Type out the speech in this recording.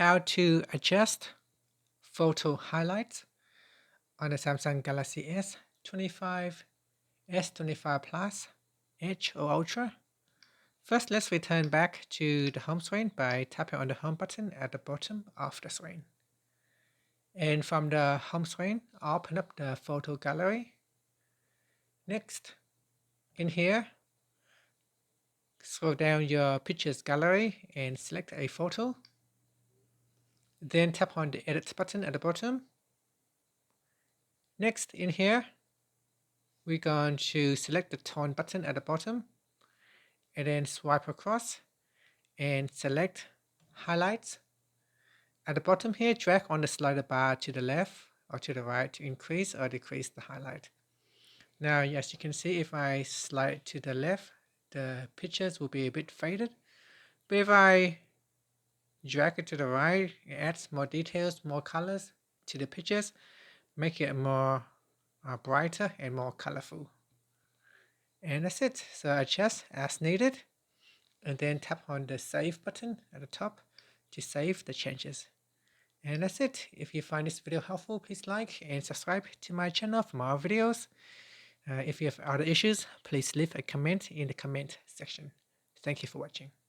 how to adjust photo highlights on the Samsung Galaxy S25, S25 Plus, Edge or Ultra. First, let's return back to the home screen by tapping on the home button at the bottom of the screen. And from the home screen, open up the photo gallery. Next, in here, scroll down your pictures gallery and select a photo. Then tap on the edit button at the bottom. Next, in here, we're going to select the tone button at the bottom and then swipe across and select highlights. At the bottom here, drag on the slider bar to the left or to the right to increase or decrease the highlight. Now, as you can see, if I slide to the left, the pictures will be a bit faded. But if I drag it to the right, it adds more details, more colors to the pictures, make it more brighter and more colorful. And that's it. So adjust as needed and then tap on the save button at the top to save the changes. And that's it. If you find this video helpful, please like and subscribe to my channel for more videos. If you have other issues, please leave a comment in the comment section. Thank you for watching.